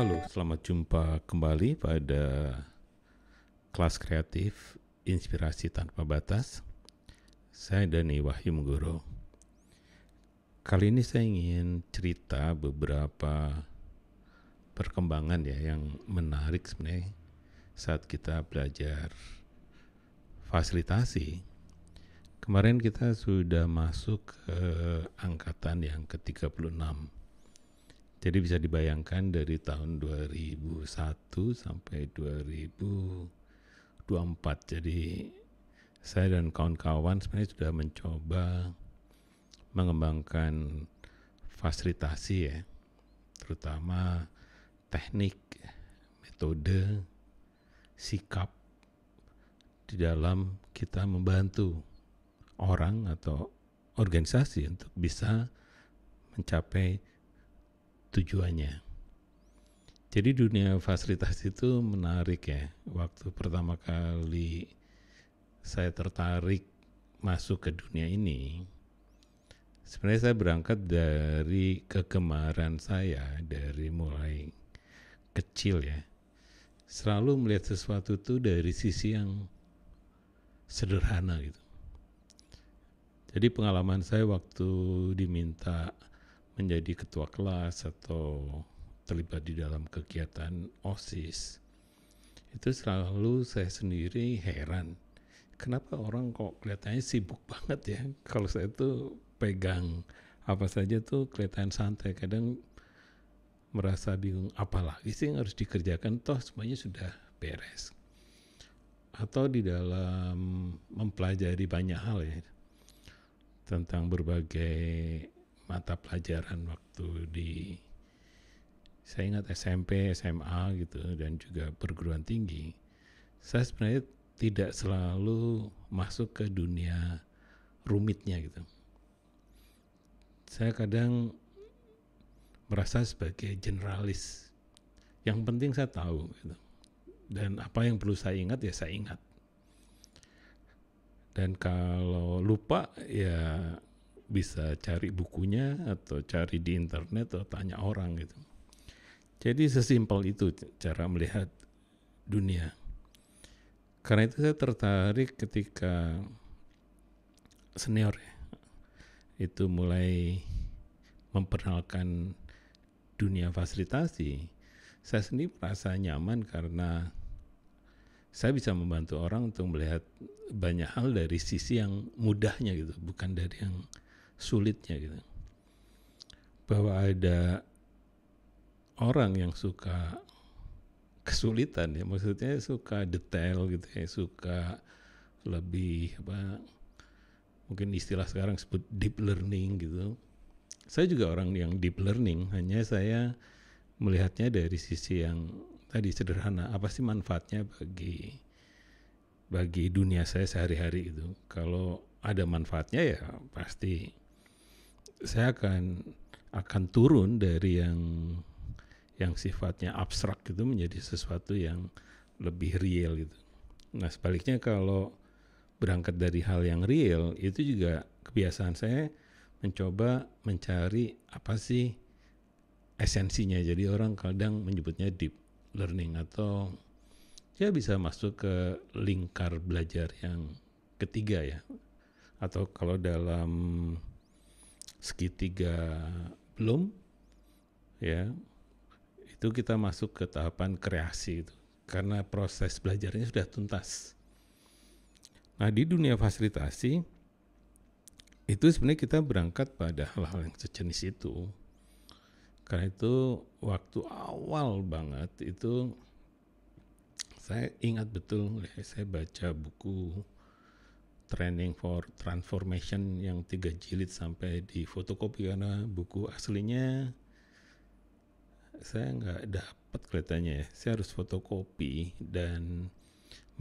Halo, selamat jumpa kembali pada kelas kreatif Inspirasi Tanpa Batas. Saya Dani Wahyu Menggoro. Kali ini saya ingin cerita beberapa perkembangan yang menarik sebenarnya saat kita belajar fasilitasi. Kemarin kita sudah masuk ke angkatan yang ke-36. Jadi bisa dibayangkan dari tahun 2001 sampai 2024. Jadi saya dan kawan-kawan sebenarnya sudah mencoba mengembangkan fasilitasi terutama teknik, metode, sikap di dalam kita membantu orang atau organisasi untuk bisa mencapai tujuannya. Jadi dunia fasilitasi itu menarik Waktu pertama kali saya tertarik masuk ke dunia ini, sebenarnya saya berangkat dari kegemaran saya dari mulai kecil selalu melihat sesuatu itu dari sisi yang sederhana gitu. Jadi pengalaman saya waktu diminta menjadi ketua kelas atau terlibat di dalam kegiatan OSIS, itu selalu saya sendiri heran kenapa orang kok kelihatannya sibuk banget kalau saya tuh pegang apa saja tuh kelihatan santai. Kadang merasa bingung, apalagi sih yang harus dikerjakan, toh semuanya sudah beres. Atau di dalam mempelajari banyak hal tentang berbagai mata pelajaran waktu saya ingat SMP, SMA gitu, dan juga perguruan tinggi, saya sebenarnya tidak selalu masuk ke dunia rumitnya gitu. Saya kadang merasa sebagai generalis, yang penting saya tahu gitu. Dan apa yang perlu saya ingat saya ingat. Dan kalau lupa bisa cari bukunya atau cari di internet atau tanya orang gitu. Jadi sesimpel itu cara melihat dunia. Karena itu saya tertarik ketika senior itu mulai memperkenalkan dunia fasilitasi. Saya sendiri merasa nyaman karena saya bisa membantu orang untuk melihat banyak hal dari sisi yang mudahnya gitu, bukan dari yang sulitnya gitu. Bahwa ada orang yang suka kesulitan maksudnya suka detail gitu suka lebih mungkin istilah sekarang sebut deep learning gitu. Saya juga orang yang deep learning, hanya saya melihatnya dari sisi yang tadi sederhana. Apa sih manfaatnya bagi dunia saya sehari-hari itu? Kalau ada manfaatnya pasti saya akan turun dari yang sifatnya abstrak gitu menjadi sesuatu yang lebih real gitu. Nah sebaliknya kalau berangkat dari hal yang real, itu juga kebiasaan saya mencoba mencari apa sih esensinya. Jadi orang kadang menyebutnya deep learning atau bisa masuk ke lingkar belajar yang ketiga atau kalau dalam segitiga belum itu kita masuk ke tahapan kreasi itu karena proses belajarnya sudah tuntas. Nah di dunia fasilitasi itu sebenarnya kita berangkat pada hal-hal yang sejenis itu. Karena itu waktu awal banget itu saya ingat betul saya baca buku Training for Transformation yang 3 jilid sampai di fotokopi karena buku aslinya saya nggak dapat kelihatannya saya harus fotokopi. Dan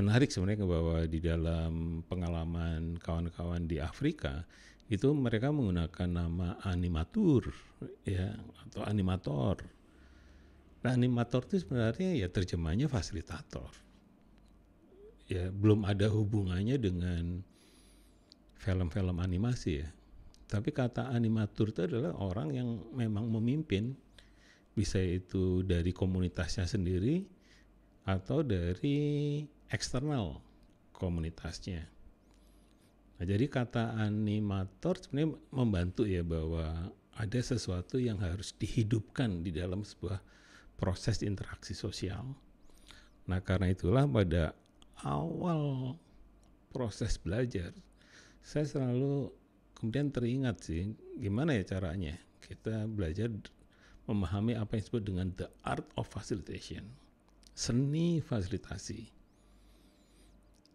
menarik sebenarnya bahwa di dalam pengalaman kawan-kawan di Afrika itu mereka menggunakan nama animatur atau animator. Nah animator itu sebenarnya terjemahnya fasilitator. Belum ada hubungannya dengan film-film animasi Tapi kata animatur itu adalah orang yang memang memimpin bisa itu dari komunitasnya sendiri atau dari eksternal komunitasnya. Nah, jadi kata animator sebenarnya membantu ya bahwa ada sesuatu yang harus dihidupkan di dalam sebuah proses interaksi sosial. Nah, karena itulah pada awal proses belajar, saya selalu kemudian teringat sih, gimana ya caranya kita belajar memahami apa yang disebut dengan the art of facilitation, seni fasilitasi.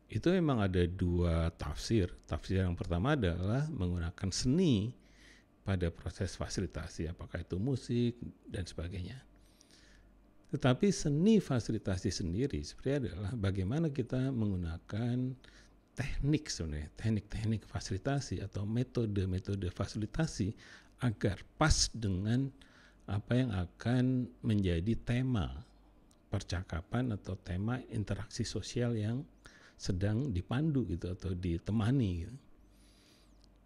Itu memang ada dua tafsir. Tafsir yang pertama adalah menggunakan seni pada proses fasilitasi, apakah itu musik dan sebagainya. Tetapi seni fasilitasi sendiri sebenarnya adalah bagaimana kita menggunakan teknik sebenarnya, teknik-teknik fasilitasi atau metode-metode fasilitasi agar pas dengan apa yang akan menjadi tema percakapan atau tema interaksi sosial yang sedang dipandu gitu atau ditemani gitu.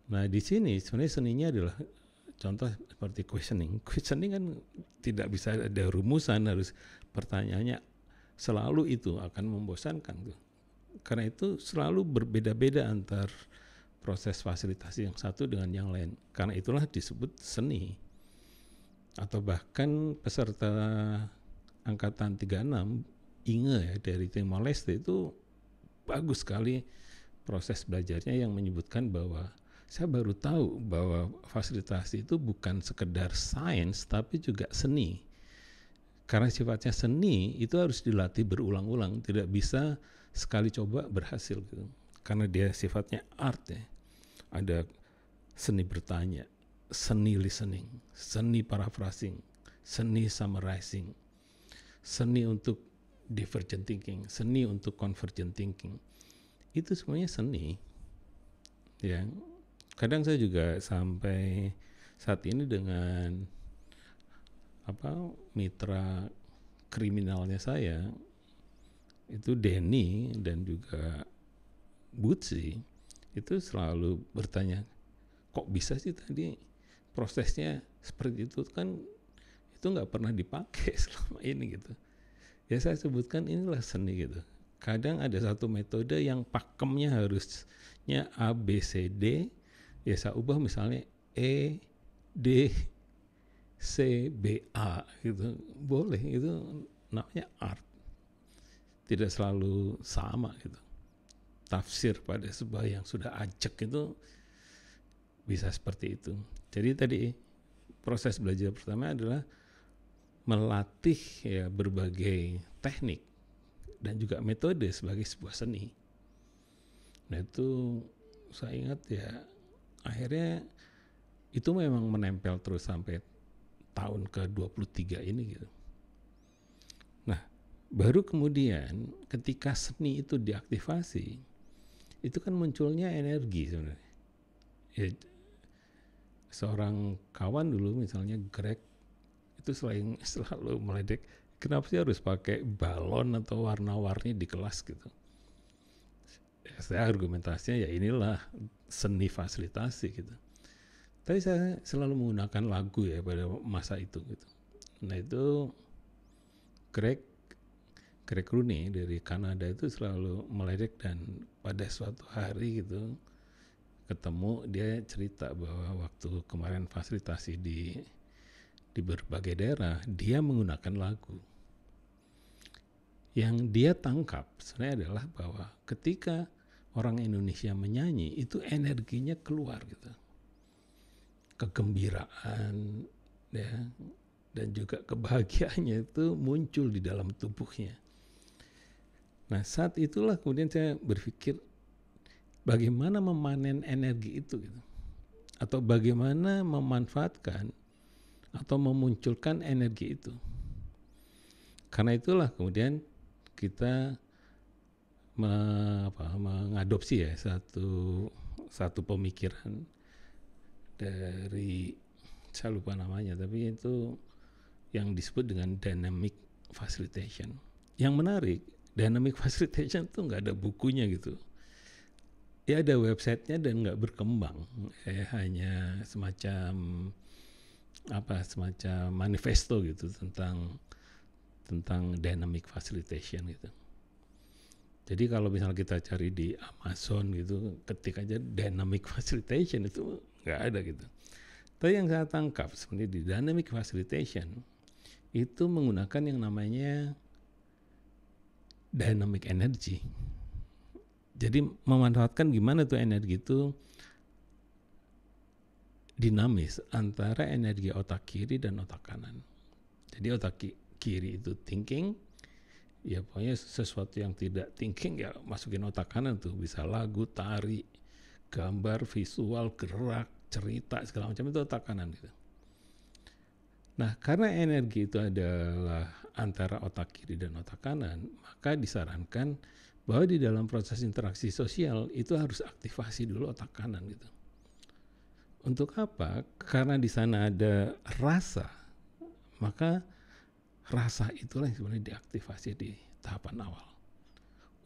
Nah, di sini sebenarnya seninya adalah contoh seperti questioning. Questioning kan tidak bisa ada rumusan, harus pertanyaannya selalu itu akan membosankan tuh. Karena itu selalu berbeda-beda antar proses fasilitasi yang satu dengan yang lain. Karena itulah disebut seni. Atau bahkan peserta angkatan 36 Inge ya dari Timor Leste itu bagus sekali proses belajarnya yang menyebutkan bahwa saya baru tahu bahwa fasilitasi itu bukan sekedar sains tapi juga seni. Karena sifatnya seni itu harus dilatih berulang-ulang, tidak bisa sekali coba berhasil gitu. Karena dia sifatnya art ya. Ada seni bertanya, seni listening, seni paraphrasing, seni summarizing, seni untuk divergent thinking, seni untuk convergent thinking. Itu semuanya seni. Ya. Kadang saya juga sampai saat ini dengan mitra kriminalnya saya itu Denny dan juga Butsi itu selalu bertanya, kok bisa sih tadi prosesnya seperti itu, kan itu nggak pernah dipakai selama ini gitu. Ya saya sebutkan inilah seni gitu. Kadang ada satu metode yang pakemnya harusnya A, B, C, D, ya saya ubah misalnya E, D, C, B, A gitu. Boleh, itu namanya art. Tidak selalu sama gitu. Tafsir pada sebuah yang sudah ajak itu bisa seperti itu. Jadi tadi proses belajar pertama adalah melatih ya berbagai teknik dan juga metode sebagai sebuah seni. Nah itu saya ingat ya akhirnya itu memang menempel terus sampai tahun ke-23 ini gitu. Nah baru kemudian ketika seni itu diaktifasi, itu kan munculnya energi sebenarnya. Ya, seorang kawan dulu misalnya Greg itu selalu meledek, kenapa sih harus pakai balon atau warna-warni di kelas gitu. Ya, saya argumentasinya ya inilah seni fasilitasi gitu. Tapi saya selalu menggunakan lagu ya pada masa itu gitu. Nah itu Greg Rooney dari Kanada itu selalu meledek, dan pada suatu hari gitu ketemu dia cerita bahwa waktu kemarin fasilitasi di berbagai daerah dia menggunakan lagu. Yang dia tangkap sebenarnya adalah bahwa ketika orang Indonesia menyanyi itu energinya keluar gitu. Kegembiraan ya, dan juga kebahagiaannya itu muncul di dalam tubuhnya. Nah saat itulah kemudian saya berpikir bagaimana memanen energi itu gitu. Atau bagaimana memanfaatkan atau memunculkan energi itu. Karena itulah kemudian kita mengadopsi ya satu pemikiran dari, saya lupa namanya, tapi itu yang disebut dengan dynamic facilitation. Yang menarik, dynamic facilitation itu nggak ada bukunya gitu. Ya ada websitenya dan nggak berkembang, hanya semacam semacam manifesto gitu tentang dynamic facilitation gitu. Jadi kalau misalnya kita cari di Amazon gitu, ketik aja dynamic facilitation itu nggak ada gitu. Tapi yang saya tangkap sebenarnya di dynamic facilitation itu menggunakan yang namanya dynamic energy. Jadi memanfaatkan gimana tuh energi itu dinamis antara energi otak kiri dan otak kanan. Jadi otak kiri itu thinking, ya pokoknya sesuatu yang tidak thinking ya masukin otak kanan tuh, bisa lagu, tari, gambar, visual, gerak, cerita segala macam itu otak kanan gitu. Nah, karena energi itu adalah antara otak kiri dan otak kanan, maka disarankan bahwa di dalam proses interaksi sosial itu harus aktivasi dulu otak kanan gitu. Untuk apa? Karena di sana ada rasa, maka rasa itulah yang sebenarnya diaktifasi di tahapan awal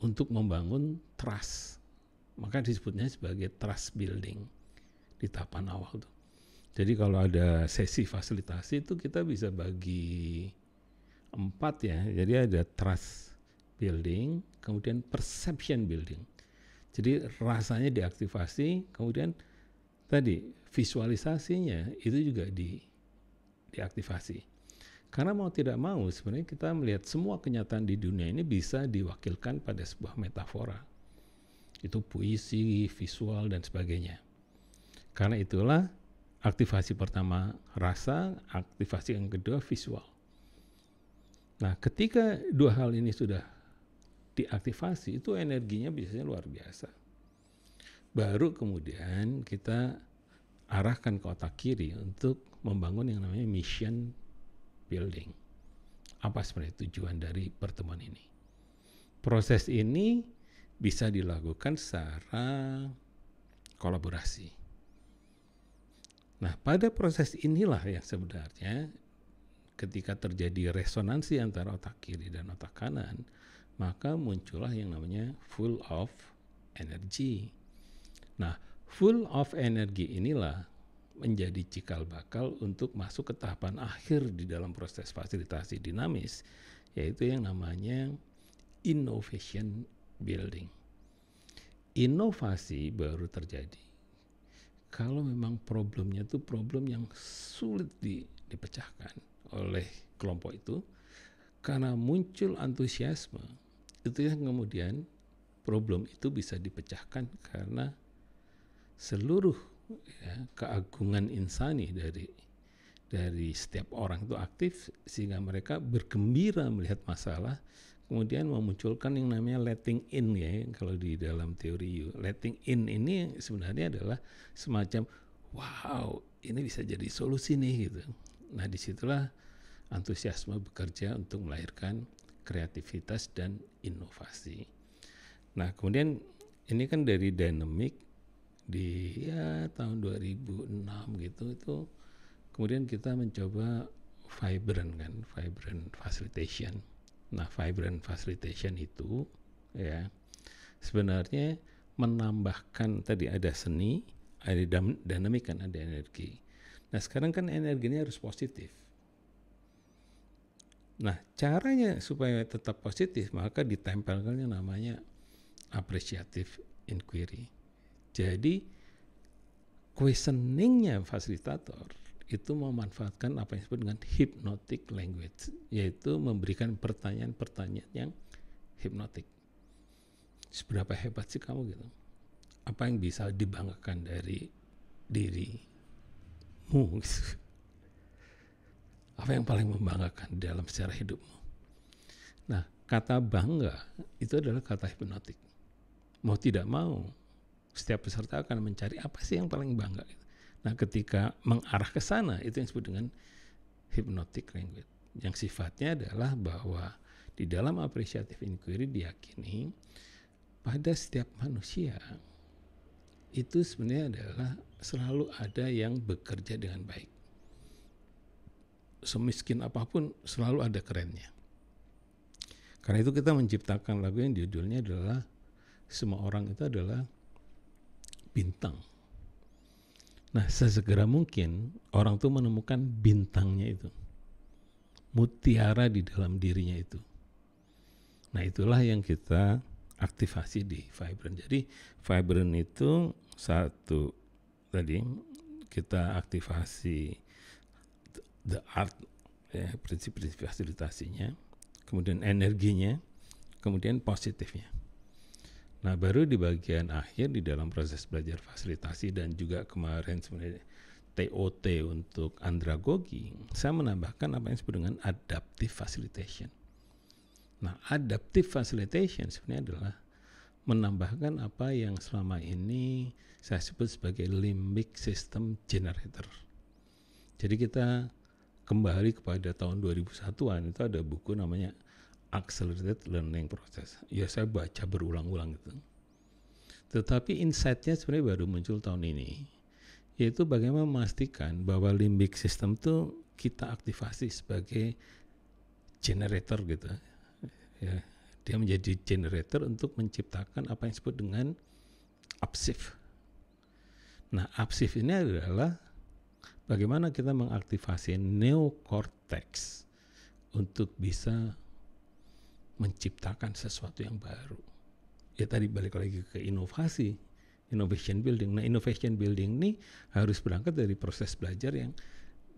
untuk membangun trust. Maka disebutnya sebagai trust building di tahapan awal tuh. Jadi kalau ada sesi fasilitasi itu kita bisa bagi 4 ya. Jadi ada trust building, kemudian perception building. Jadi rasanya diaktifasi, kemudian tadi visualisasinya itu juga diaktifasi. Karena mau tidak mau sebenarnya kita melihat semua kenyataan di dunia ini bisa diwakilkan pada sebuah metafora. Itu puisi, visual, dan sebagainya. Karena itulah aktivasi pertama rasa, aktivasi yang kedua visual. Nah, ketika dua hal ini sudah diaktifasi, itu energinya biasanya luar biasa. Baru kemudian kita arahkan ke otak kiri untuk membangun yang namanya mission building. Apa sebenarnya tujuan dari pertemuan ini? Proses ini bisa dilakukan secara kolaborasi. Nah, pada proses inilah yang sebenarnya ketika terjadi resonansi antara otak kiri dan otak kanan, maka muncullah yang namanya full of energy. Nah, full of energy inilah menjadi cikal bakal untuk masuk ke tahapan akhir di dalam proses fasilitasi dinamis, yaitu yang namanya innovation building. Inovasi baru terjadi kalau memang problemnya itu problem yang sulit dipecahkan oleh kelompok itu, karena muncul antusiasme, itu yang kemudian problem itu bisa dipecahkan karena seluruh keagungan insani dari setiap orang itu aktif sehingga mereka bergembira melihat masalah, kemudian memunculkan yang namanya letting in ya, kalau di dalam teori letting in ini sebenarnya adalah semacam wow, ini bisa jadi solusi nih gitu. Nah, disitulah antusiasme bekerja untuk melahirkan kreativitas dan inovasi. Nah, kemudian ini kan dari dynamic di tahun 2006 gitu, itu kemudian kita mencoba vibrant facilitation. Nah, vibrant facilitation itu ya sebenarnya menambahkan, tadi ada seni, ada dynamic, kan ada energi. Nah, sekarang kan energinya harus positif. Nah, caranya supaya tetap positif maka ditempelkan yang namanya appreciative inquiry. Jadi questioningnya fasilitator itu memanfaatkan apa yang disebut dengan hypnotic language, yaitu memberikan pertanyaan-pertanyaan yang hipnotik. Seberapa hebat sih kamu gitu? Apa yang bisa dibanggakan dari dirimu? Apa yang paling membanggakan dalam sejarah hidupmu? Nah, kata bangga itu adalah kata hipnotik. Mau tidak mau, setiap peserta akan mencari apa sih yang paling bangga. Nah, ketika mengarah ke sana, itu yang disebut dengan hypnotic language. Yang sifatnya adalah bahwa di dalam appreciative inquiry diyakini pada setiap manusia itu sebenarnya adalah selalu ada yang bekerja dengan baik. Semiskin apapun selalu ada kerennya. Karena itu kita menciptakan lagu yang judulnya adalah semua orang itu adalah bintang. Nah, sesegera mungkin orang tuh menemukan bintangnya itu, mutiara di dalam dirinya itu. Nah, itulah yang kita aktivasi di Vibrant. Jadi Vibrant itu satu tadi kita aktivasi the art, ya, prinsip-prinsip fasilitasinya, kemudian energinya, kemudian positifnya. Nah, baru di bagian akhir di dalam proses belajar fasilitasi dan juga kemarin sebenarnya TOT untuk andragogi, saya menambahkan apa yang disebut dengan adaptive facilitation. Nah, adaptive facilitation sebenarnya adalah menambahkan apa yang selama ini saya sebut sebagai limbic system generator. Jadi kita kembali kepada tahun 2001-an, itu ada buku namanya Accelerated Learning Process. Ya, saya baca berulang-ulang gitu. Tetapi insight-nya sebenarnya baru muncul tahun ini, yaitu bagaimana memastikan bahwa limbic system itu kita aktivasi sebagai generator gitu. Ya, dia menjadi generator untuk menciptakan apa yang disebut dengan upshift. Nah, upshift ini adalah bagaimana kita mengaktifasi neocortex untuk bisa menciptakan sesuatu yang baru. Ya, tadi balik lagi ke inovasi, innovation building. Nah, innovation building ini harus berangkat dari proses belajar yang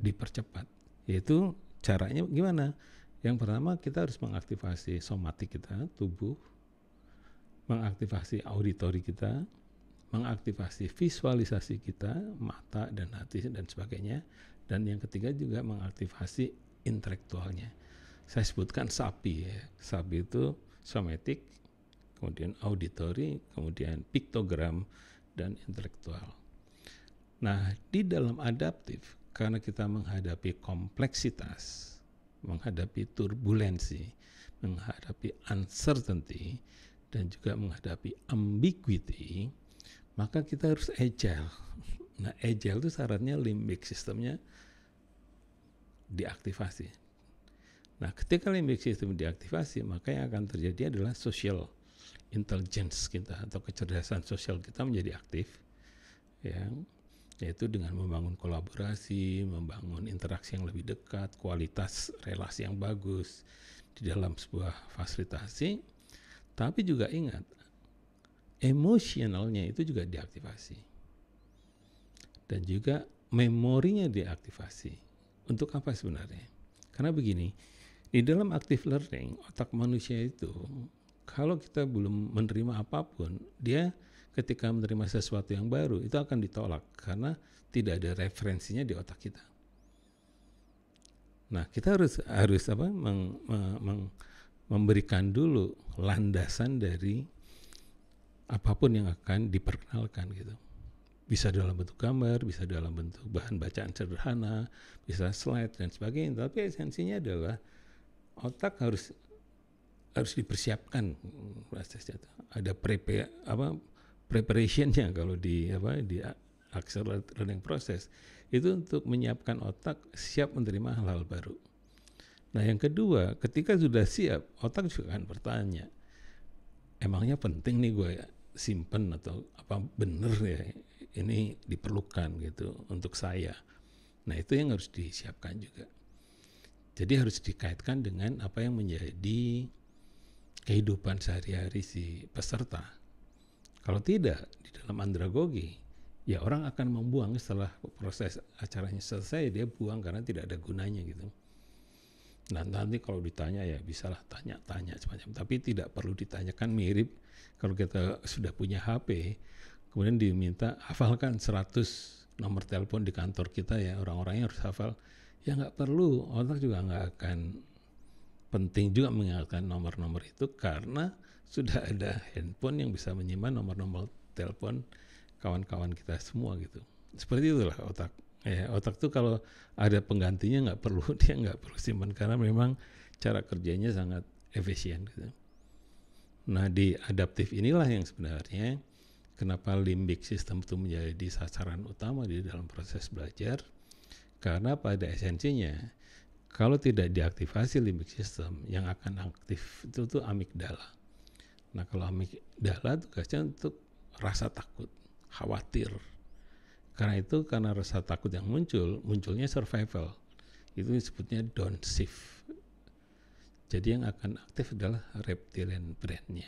dipercepat. Yaitu caranya gimana? Yang pertama, kita harus mengaktifasi somatik kita, tubuh, mengaktifasi auditori kita, mengaktifasi visualisasi kita, mata dan hati dan sebagainya. Dan yang ketiga juga mengaktifasi intelektualnya. Saya sebutkan SAPI ya. SAPI itu somatik, kemudian auditori, kemudian piktogram, dan intelektual. Nah, di dalam adaptif, karena kita menghadapi kompleksitas, menghadapi turbulensi, menghadapi uncertainty, dan juga menghadapi ambiguity, maka kita harus agile. Nah, agile itu syaratnya limbic systemnya diaktifasi. Nah, ketika limbic system diaktifasi, maka yang akan terjadi adalah social intelligence kita atau kecerdasan sosial kita menjadi aktif, ya, yaitu dengan membangun kolaborasi, membangun interaksi yang lebih dekat, kualitas relasi yang bagus di dalam sebuah fasilitasi. Tapi juga ingat, emosionalnya itu juga diaktifasi. Dan juga memorinya diaktifasi. Untuk apa sebenarnya? Karena begini, di dalam active learning, otak manusia itu, kalau kita belum menerima apapun, dia ketika menerima sesuatu yang baru itu akan ditolak karena tidak ada referensinya di otak kita. Nah, kita harus apa? Memberikan dulu landasan dari apapun yang akan diperkenalkan gitu. Bisa dalam bentuk gambar, bisa dalam bentuk bahan bacaan sederhana, bisa slide dan sebagainya. Tapi esensinya adalah otak harus dipersiapkan prosesnya. Ada preparationnya kalau di accelerated learning process itu untuk menyiapkan otak siap menerima hal-hal baru. Nah, yang kedua, ketika sudah siap, otak juga akan bertanya, emangnya penting nih gue simpen atau apa bener ya ini diperlukan gitu untuk saya. Nah, itu yang harus disiapkan juga. Jadi harus dikaitkan dengan apa yang menjadi kehidupan sehari-hari si peserta. Kalau tidak, di dalam andragogi, ya orang akan membuang setelah proses acaranya selesai, dia buang karena tidak ada gunanya gitu. Nah, nanti kalau ditanya ya bisalah tanya-tanya semacam, tapi tidak perlu ditanyakan. Mirip kalau kita sudah punya HP, kemudian diminta hafalkan 100 nomor telepon di kantor kita ya, orang-orangnya harus hafal. Ya nggak perlu, otak juga nggak akan penting juga mengingatkan nomor-nomor itu karena sudah ada handphone yang bisa menyimpan nomor-nomor telepon kawan-kawan kita semua gitu. Seperti itulah otak. Ya, otak tuh kalau ada penggantinya nggak perlu, dia nggak perlu simpan karena memang cara kerjanya sangat efisien gitu. Nah, di adaptif inilah yang sebenarnya kenapa limbic system itu menjadi sasaran utama di dalam proses belajar, karena pada esensinya kalau tidak diaktifasi limbic system, yang akan aktif itu tuh amigdala. Nah, kalau amigdala tugasnya untuk rasa takut, khawatir, Karena rasa takut yang munculnya survival. Itu disebutnya downshift. Jadi yang akan aktif adalah reptilian brain-nya.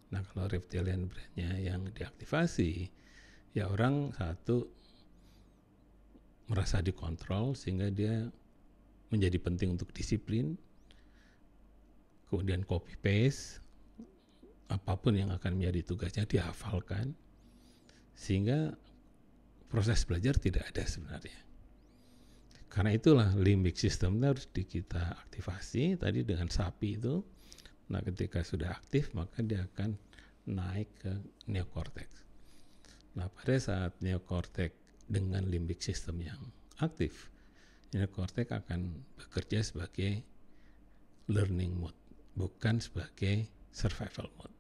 Nah, kalau reptilian brain-nya yang diaktifasi, ya orang satu merasa dikontrol sehingga dia menjadi penting untuk disiplin, kemudian copy paste, apapun yang akan menjadi tugasnya dihafalkan, sehingga proses belajar tidak ada sebenarnya. Karena itulah limbic system harus kita aktifasi tadi dengan sapi itu. Nah, ketika sudah aktif maka dia akan naik ke neokortex. Nah, pada saat neokortex dengan limbic system yang aktif, neokortex akan bekerja sebagai learning mode, bukan sebagai survival mode.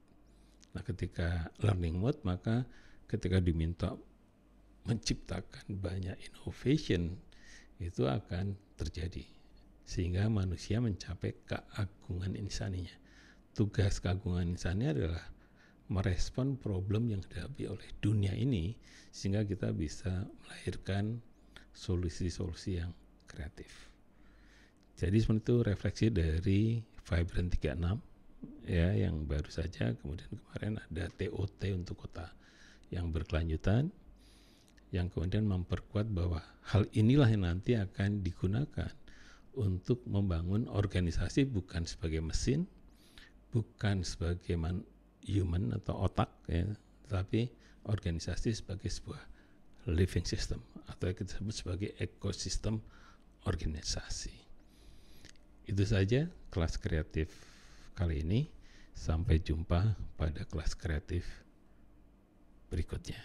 Nah, ketika learning mode maka ketika diminta menciptakan banyak innovation itu akan terjadi sehingga manusia mencapai keagungan insaninya. Tugas keagungan insani adalah merespon problem yang dihadapi oleh dunia ini sehingga kita bisa melahirkan solusi-solusi yang kreatif. Jadi seperti itu refleksi dari Vibrant 36 ya, yang baru saja. Kemudian kemarin ada TOT untuk kota yang berkelanjutan, yang kemudian memperkuat bahwa hal inilah yang nanti akan digunakan untuk membangun organisasi bukan sebagai mesin, bukan sebagai human atau otak ya, tapi organisasi sebagai sebuah living system atau yang kita sebut sebagai ekosistem organisasi. Itu saja kelas kreatif kali ini. Sampai jumpa pada kelas kreatif berikutnya.